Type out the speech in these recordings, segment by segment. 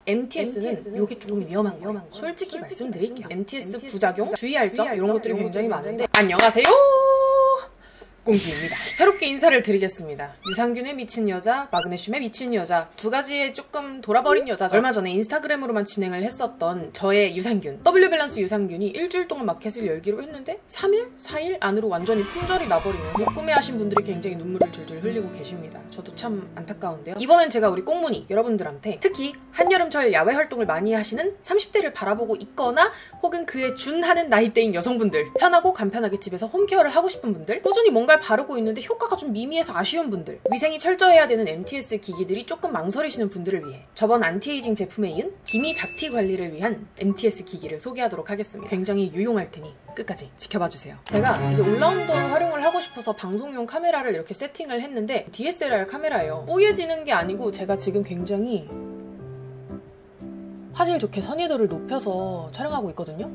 MTS는 이게 조금 위험한 거예요. 솔직히 말씀드릴게요. MTS 부작용, 주의할 점 이런 것들이 굉장히 많은데 안녕하세요! 꽁지입니다. 새롭게 인사를 드리겠습니다. 유산균에 미친 여자, 마그네슘에 미친 여자 두 가지에 조금 돌아버린 여자죠. 얼마 전에 인스타그램으로만 진행을 했었던 저의 유산균 W밸런스 유산균이 일주일 동안 마켓을 열기로 했는데 3일? 4일 안으로 완전히 품절이 나버리면서 구매하신 분들이 굉장히 눈물을 줄줄 흘리고 계십니다. 저도 참 안타까운데요. 이번엔 제가 우리 꽁무니 여러분들한테 특히 한여름철 야외 활동을 많이 하시는 30대를 바라보고 있거나 혹은 그에 준하는 나이대인 여성분들, 편하고 간편하게 집에서 홈케어를 하고 싶은 분들, 꾸준히 뭔가를 바르고 있는데 효과가 좀 미미해서 아쉬운 분들, 위생이 철저해야 되는 MTS 기기들이 조금 망설이시는 분들을 위해 저번 안티에이징 제품에 이은 기미 잡티 관리를 위한 MTS 기기를 소개하도록 하겠습니다. 굉장히 유용할 테니 끝까지 지켜봐주세요. 제가 이제 올라운더로 활용을 하고 싶어서 방송용 카메라를 이렇게 세팅을 했는데 DSLR 카메라예요. 뿌얘지는 게 아니고 제가 지금 굉장히 화질 좋게 선의도를 높여서 촬영하고 있거든요.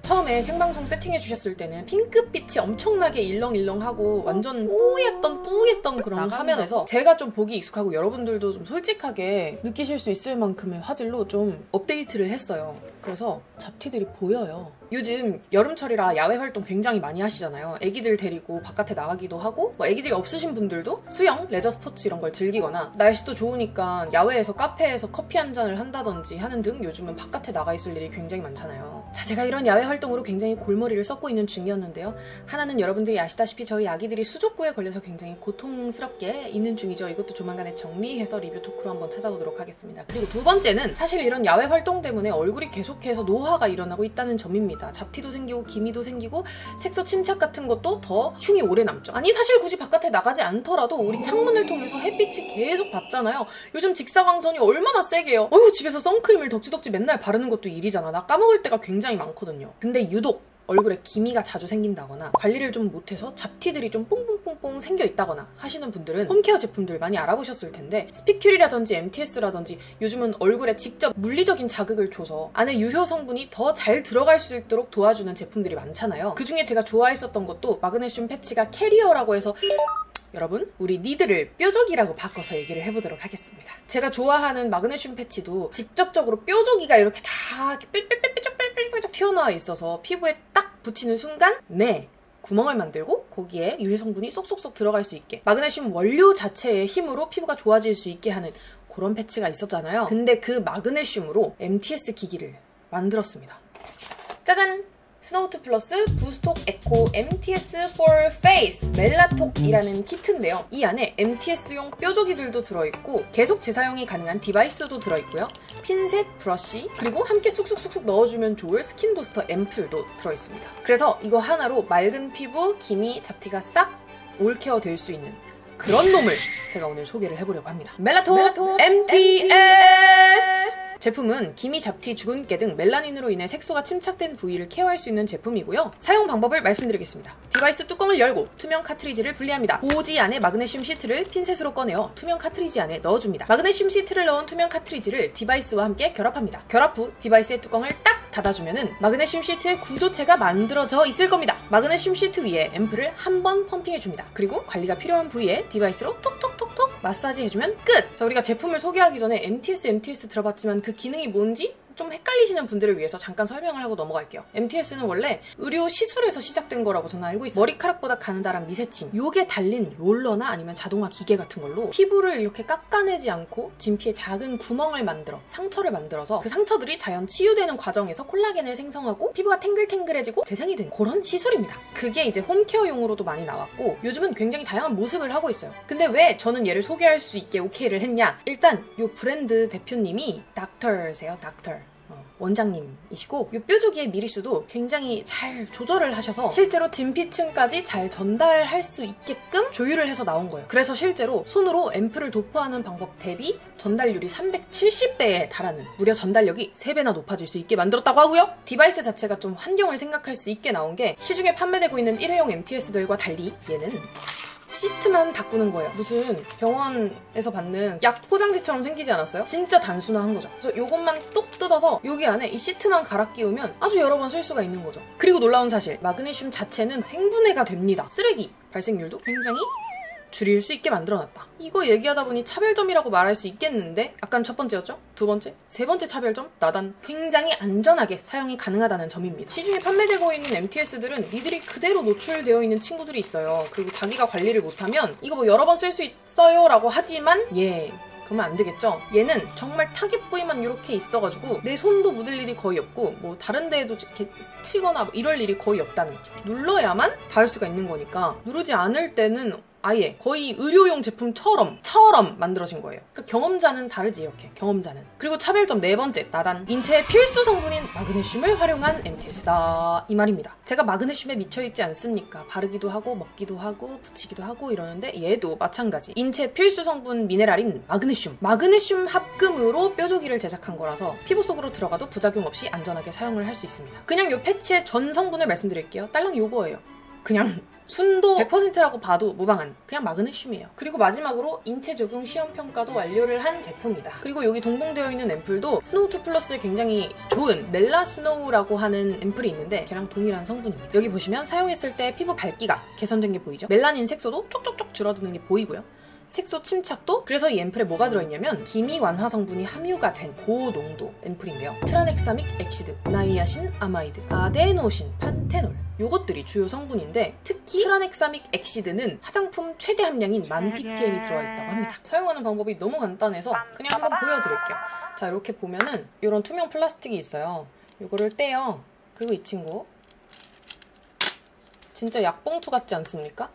처음에 생방송 세팅해 주셨을 때는 핑크빛이 엄청나게 일렁일렁하고 완전 뿌였던 그런 화면에서 제가 좀 보기 익숙하고 여러분들도 좀 솔직하게 느끼실 수 있을 만큼의 화질로 좀 업데이트를 했어요. 그래서 잡티들이 보여요. 요즘 여름철이라 야외 활동 굉장히 많이 하시잖아요. 애기들 데리고 바깥에 나가기도 하고 뭐 애기들이 없으신 분들도 수영, 레저 스포츠 이런 걸 즐기거나 날씨도 좋으니까 야외에서 카페에서 커피 한 잔을 한다든지 하는 등 요즘은 바깥에 나가 있을 일이 굉장히 많잖아요. 자, 제가 이런 야외 활동으로 굉장히 골머리를 썩고 있는 중이었는데요. 하나는 여러분들이 아시다시피 저희 아기들이 수족구에 걸려서 굉장히 고통스럽게 있는 중이죠. 이것도 조만간에 정리해서 리뷰 토크로 한번 찾아오도록 하겠습니다. 그리고 두 번째는 사실 이런 야외 활동 때문에 얼굴이 계속해서 노화가 일어나고 있다는 점입니다. 잡티도 생기고 기미도 생기고 색소 침착 같은 것도 더 흉이 오래 남죠. 아니 사실 굳이 바깥에 나가지 않더라도 우리 창문을 통해서 햇빛이 계속 받잖아요. 요즘 직사광선이 얼마나 세게요. 어휴, 집에서 선크림을 덕지덕지 맨날 바르는 것도 일이잖아. 나 까먹을 때가 굉장히 많거든요. 근데 유독 얼굴에 기미가 자주 생긴다거나 관리를 좀 못해서 잡티들이 좀 뽕뽕뽕뽕 생겨 있다거나 하시는 분들은 홈케어 제품들 많이 알아보셨을 텐데 스피큘이라든지 MTS라든지 요즘은 얼굴에 직접 물리적인 자극을 줘서 안에 유효 성분이 더 잘 들어갈 수 있도록 도와주는 제품들이 많잖아요. 그중에 제가 좋아했었던 것도 마그네슘 패치가 캐리어라고 해서 여러분, 우리 니드를 뾰족이라고 바꿔서 얘기를 해보도록 하겠습니다. 제가 좋아하는 마그네슘 패치도 직접적으로 뾰족이가 이렇게 다 뾰족뾰족 튀어나와 있어서 피부에 딱 붙이는 순간 구멍을 만들고 거기에 유해 성분이 쏙쏙쏙 들어갈 수 있게 마그네슘 원료 자체의 힘으로 피부가 좋아질 수 있게 하는 그런 패치가 있었잖아요. 근데 그 마그네슘으로 MTS 기기를 만들었습니다. 짜잔! 스노우트 플러스 부스톡 에코 MTS for Face 멜라톡이라는 키트인데요. 이 안에 MTS용 뾰족이들도 들어있고 계속 재사용이 가능한 디바이스도 들어있고요. 핀셋, 브러쉬, 그리고 함께 쑥쑥쑥쑥 넣어주면 좋을 스킨 부스터 앰플도 들어있습니다. 그래서 이거 하나로 맑은 피부, 기미, 잡티가 싹 올케어 될 수 있는 그런 놈을 제가 오늘 소개를 해보려고 합니다. 멜라톡 MTS! 제품은 기미, 잡티, 주근깨 등 멜라닌으로 인해 색소가 침착된 부위를 케어할 수 있는 제품이고요. 사용 방법을 말씀드리겠습니다. 디바이스 뚜껑을 열고 투명 카트리지를 분리합니다. 보호지 안에 마그네슘 시트를 핀셋으로 꺼내어 투명 카트리지 안에 넣어줍니다. 마그네슘 시트를 넣은 투명 카트리지를 디바이스와 함께 결합합니다. 결합 후 디바이스의 뚜껑을 딱 닫아주면은 마그네슘 시트의 구조체가 만들어져 있을 겁니다. 마그네슘 시트 위에 앰플을 한 번 펌핑해줍니다. 그리고 관리가 필요한 부위에 디바이스로 톡톡톡톡 마사지 해주면 끝! 자, 우리가 제품을 소개하기 전에 MTS 들어봤지만 그 기능이 뭔지 좀 헷갈리시는 분들을 위해서 잠깐 설명을 하고 넘어갈게요. MTS는 원래 의료 시술에서 시작된 거라고 저는 알고 있어요. 머리카락보다 가느다란 미세침, 요게 달린 롤러나 아니면 자동화 기계 같은 걸로 피부를 이렇게 깎아내지 않고 진피에 작은 구멍을 만들어 상처를 만들어서 그 상처들이 자연 치유되는 과정에서 콜라겐을 생성하고 피부가 탱글탱글해지고 재생이 되는 그런 시술입니다. 그게 이제 홈케어용으로도 많이 나왔고 요즘은 굉장히 다양한 모습을 하고 있어요. 근데 왜 저는 얘를 소개할 수 있게 오케이를 했냐? 일단 요 브랜드 대표님이 닥터세요. 닥터. 원장님이시고 이 뾰족이의 미리수도 굉장히 잘 조절을 하셔서 실제로 진피층까지 잘 전달할 수 있게끔 조율을 해서 나온 거예요. 그래서 실제로 손으로 앰플을 도포하는 방법 대비 전달률이 370배에 달하는 무려 전달력이 3배나 높아질 수 있게 만들었다고 하고요. 디바이스 자체가 좀 환경을 생각할 수 있게 나온 게 시중에 판매되고 있는 일회용 MTS들과 달리 얘는 시트만 바꾸는 거예요. 무슨 병원에서 받는 약 포장지처럼 생기지 않았어요? 진짜 단순화한 거죠. 그래서 이것만 똑 뜯어서 여기 안에 이 시트만 갈아 끼우면 아주 여러 번 쓸 수가 있는 거죠. 그리고 놀라운 사실, 마그네슘 자체는 생분해가 됩니다. 쓰레기 발생률도 굉장히 줄일 수 있게 만들어놨다. 이거 얘기하다 보니 차별점이라고 말할 수 있겠는데 약간 첫 번째였죠? 두 번째? 세 번째 차별점? 나단. 굉장히 안전하게 사용이 가능하다는 점입니다. 시중에 판매되고 있는 MTS들은 니들이 그대로 노출되어 있는 친구들이 있어요. 그리고 자기가 관리를 못하면 이거 뭐 여러 번 쓸 수 있어요 라고 하지만 그러면 안 되겠죠? 얘는 정말 타깃 부위만 이렇게 있어가지고 내 손도 묻을 일이 거의 없고 뭐 다른 데에도 이렇게 스치거나 뭐 이럴 일이 거의 없다는 거죠. 눌러야만 닿을 수가 있는 거니까 누르지 않을 때는 아예 거의 의료용 제품처럼 만들어진 거예요. 그러니까 경험자는 다르지 이렇게 경험자는. 그리고 차별점 네 번째 나단. 인체의 필수 성분인 마그네슘을 활용한 MTS다 이 말입니다. 제가 마그네슘에 미쳐있지 않습니까? 바르기도 하고 먹기도 하고 붙이기도 하고 이러는데 얘도 마찬가지. 인체 필수 성분 미네랄인 마그네슘 합금으로 뾰족이를 제작한 거라서 피부 속으로 들어가도 부작용 없이 안전하게 사용을 할 수 있습니다. 그냥 요 패치의 전 성분을 말씀드릴게요. 딸랑 요거예요. 그냥 순도 100%라고 봐도 무방한 그냥 마그네슘이에요. 그리고 마지막으로 인체 적용 시험 평가도 완료를 한 제품이다. 그리고 여기 동봉되어 있는 앰플도 스노우2 플러스에 굉장히 좋은 멜라스노우라고 하는 앰플이 있는데 걔랑 동일한 성분입니다. 여기 보시면 사용했을 때 피부 밝기가 개선된 게 보이죠? 멜라닌 색소도 쪽쪽쪽 줄어드는 게 보이고요. 색소 침착도. 그래서 이 앰플에 뭐가 들어있냐면 기미 완화 성분이 함유가 된 고농도 앰플인데요. 트라넥사믹 엑시드, 나이아신 아마이드, 아데노신, 판테놀 요것들이 주요 성분인데 특히 트라넥사믹 엑시드는 화장품 최대 함량인 1000ppm이 들어있다고 합니다. 사용하는 방법이 너무 간단해서 그냥 한번 보여드릴게요. 자, 이렇게 보면은 이런 투명 플라스틱이 있어요. 요거를 떼요. 그리고 이 친구 진짜 약봉투 같지 않습니까?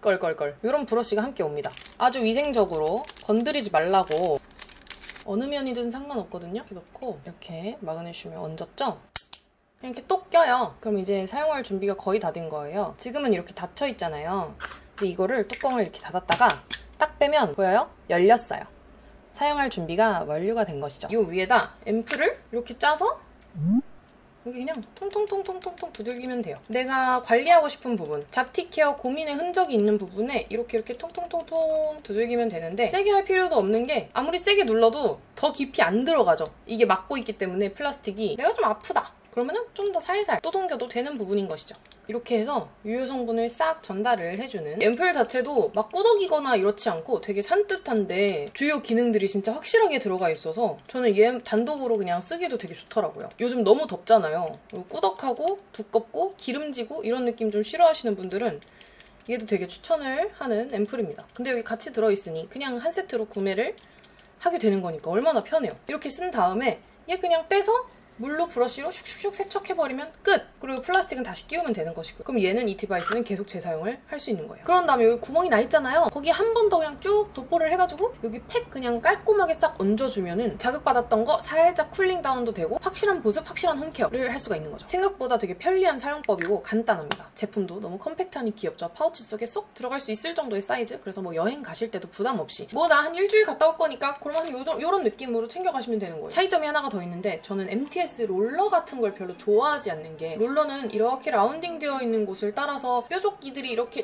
껄껄껄. 이런 브러쉬가 함께 옵니다. 아주 위생적으로 건드리지 말라고. 어느 면이든 상관없거든요. 이렇게 넣고 이렇게 마그네슘을 얹었죠? 이렇게 똑 껴요. 그럼 이제 사용할 준비가 거의 다 된 거예요. 지금은 이렇게 닫혀 있잖아요. 근데 이거를 뚜껑을 이렇게 닫았다가 딱 빼면 보여요? 열렸어요. 사용할 준비가 완료가 된 것이죠. 이 위에다 앰플을 이렇게 짜서 여기 그냥 통통통통통통 두들기면 돼요. 내가 관리하고 싶은 부분, 잡티 케어 고민의 흔적이 있는 부분에 이렇게 통통통통 두들기면 되는데 세게 할 필요도 없는 게 아무리 세게 눌러도 더 깊이 안 들어가죠. 이게 막고 있기 때문에 플라스틱이 내가 좀 아프다. 그러면은 좀 더 살살 또 동겨도 되는 부분인 것이죠. 이렇게 해서 유효 성분을 싹 전달을 해주는 앰플 자체도 막 꾸덕이거나 이렇지 않고 되게 산뜻한데 주요 기능들이 진짜 확실하게 들어가 있어서 저는 얘 단독으로 그냥 쓰기도 되게 좋더라고요. 요즘 너무 덥잖아요. 꾸덕하고 두껍고 기름지고 이런 느낌 좀 싫어하시는 분들은 얘도 되게 추천을 하는 앰플입니다. 근데 여기 같이 들어있으니 그냥 한 세트로 구매를 하게 되는 거니까 얼마나 편해요. 이렇게 쓴 다음에 얘 그냥 떼서 물로 브러쉬로 슉슉슉 세척해버리면 끝! 그리고 플라스틱은 다시 끼우면 되는 것이고요. 그럼 얘는 이 디바이스는 계속 재사용을 할 수 있는 거예요. 그런 다음에 여기 구멍이 나 있잖아요. 거기에 한 번 더 그냥 쭉 도포를 해가지고 여기 팩 그냥 깔끔하게 싹 얹어주면은 자극받았던 거 살짝 쿨링 다운도 되고 확실한 보습, 확실한 홈케어를 할 수가 있는 거죠. 생각보다 되게 편리한 사용법이고 간단합니다. 제품도 너무 컴팩트하니 귀엽죠. 파우치 속에 쏙 들어갈 수 있을 정도의 사이즈. 그래서 뭐 여행 가실 때도 부담 없이 뭐 나 한 일주일 갔다 올 거니까 그러면 요런 느낌으로 챙겨가시면 되는 거예요. 차이점이 하나가 더 있는데 저는 MTS 롤러 같은 걸 별로 좋아하지 않는 게 롤러는 이렇게 라운딩 되어 있는 곳을 따라서 뾰족이들이 이렇게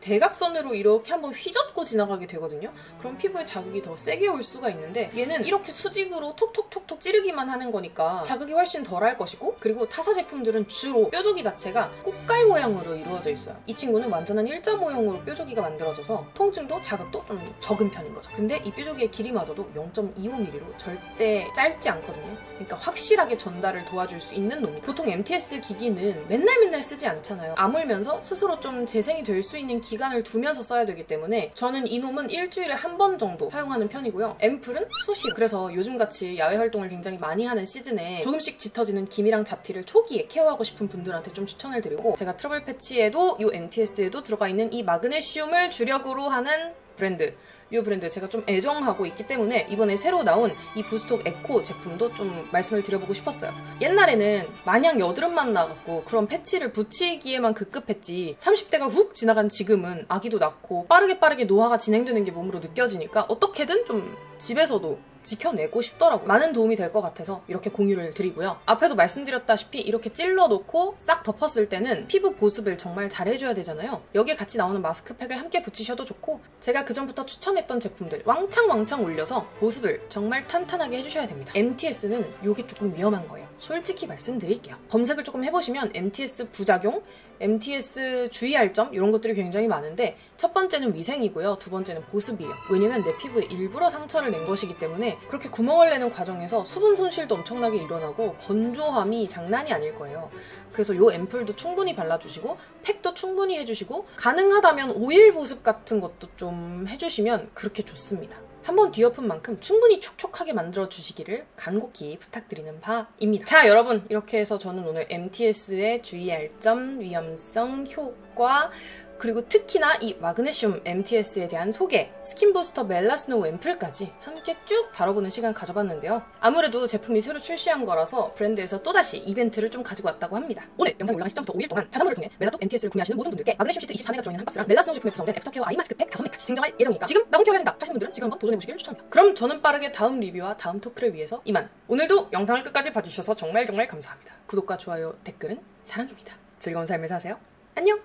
대각선으로 이렇게 한번 휘젓고 지나가게 되거든요. 그럼 피부에 자극이 더 세게 올 수가 있는데 얘는 이렇게 수직으로 톡톡톡톡 찌르기만 하는 거니까 자극이 훨씬 덜할 것이고 그리고 타사 제품들은 주로 뾰족이 자체가 꽃갈 모양으로 이루어져 있어요. 이 친구는 완전한 일자 모형으로 뾰족이가 만들어져서 통증도 자극도 좀 적은 편인 거죠. 근데 이 뾰족이의 길이마저도 0.25mm로 절대 짧지 않거든요. 그러니까 확실하게 전달을 도와줄 수 있는 놈입니다. 보통 MTS 기기는 맨날 쓰지 않잖아요. 아물면서 스스로 좀 재생이 될 수 있는 기간을 두면서 써야 되기 때문에 저는 이 놈은 일주일에 한 번 정도 사용하는 편이고요. 앰플은 수시로. 그래서 요즘같이 야외 활동을 굉장히 많이 하는 시즌에 조금씩 짙어지는 기미랑 잡티를 초기에 케어하고 싶은 분들한테 좀 추천을 드리고 제가 트러블 패치에도 이 MTS에도 들어가 있는 이 마그네슘을 주력으로 하는 브랜드 이 브랜드 제가 좀 애정하고 있기 때문에 이번에 새로 나온 이 부스톡 에코 제품도 좀 말씀을 드려보고 싶었어요. 옛날에는 마냥 여드름만 나갖고 그런 패치를 붙이기에만 급급했지 30대가 훅 지나간 지금은 아기도 낳고 빠르게 노화가 진행되는 게 몸으로 느껴지니까 어떻게든 좀 집에서도 지켜내고 싶더라고요. 많은 도움이 될 것 같아서 이렇게 공유를 드리고요. 앞에도 말씀드렸다시피 이렇게 찔러놓고 싹 덮었을 때는 피부 보습을 정말 잘 해줘야 되잖아요. 여기에 같이 나오는 마스크팩을 함께 붙이셔도 좋고, 제가 그전부터 추천했던 제품들 왕창 올려서 보습을 정말 탄탄하게 해주셔야 됩니다. MTS는 이게 조금 위험한 거예요. 솔직히 말씀드릴게요. 검색을 조금 해보시면 MTS 부작용, MTS 주의할 점 이런 것들이 굉장히 많은데, 첫 번째는 위생이고요. 두 번째는 보습이에요. 왜냐면 내 피부에 일부러 상처를 낸 것이기 때문에 그렇게 구멍을 내는 과정에서 수분 손실도 엄청나게 일어나고 건조함이 장난이 아닐 거예요. 그래서 요 앰플도 충분히 발라주시고 팩도 충분히 해주시고, 가능하다면 오일 보습 같은 것도 좀 해주시면 그렇게 좋습니다. 한번 뒤엎은 만큼 충분히 촉촉하게 만들어주시기를 간곡히 부탁드리는 바입니다. 자, 여러분, 이렇게 해서 저는 오늘 MTS의 주의할 점, 위험성, 효과, 그리고 특히나 이 마그네슘 MTS에 대한 소개, 스킨부스터 멜라스노 앰플까지 함께 쭉 다뤄보는 시간 가져봤는데요. 아무래도 제품이 새로 출시한 거라서 브랜드에서 또다시 이벤트를 좀 가지고 왔다고 합니다. 오늘 영상이 올라간 시점부터 5일 동안 자사몰을 통해 멜라톡 MTS를 구매하시는 모든 분들께 마그네슘 시트 24매가 들어있는 한 박스랑 멜라스노 제품에 구성된 애프터케어 아이 마스크팩 5매까지 증정할 예정이니까 지금 나 홈케어해야 된다 하시는 분들은 지금 한번 도전해보시길 추천합니다. 그럼 저는 빠르게 다음 리뷰와 다음 토크를 위해서 이만. 오늘도 영상을 끝까지 봐주셔서 정말 감사합니다. 구독과 좋아요, 댓글은 사랑입니다. 즐거운 삶을 사세요. 안녕!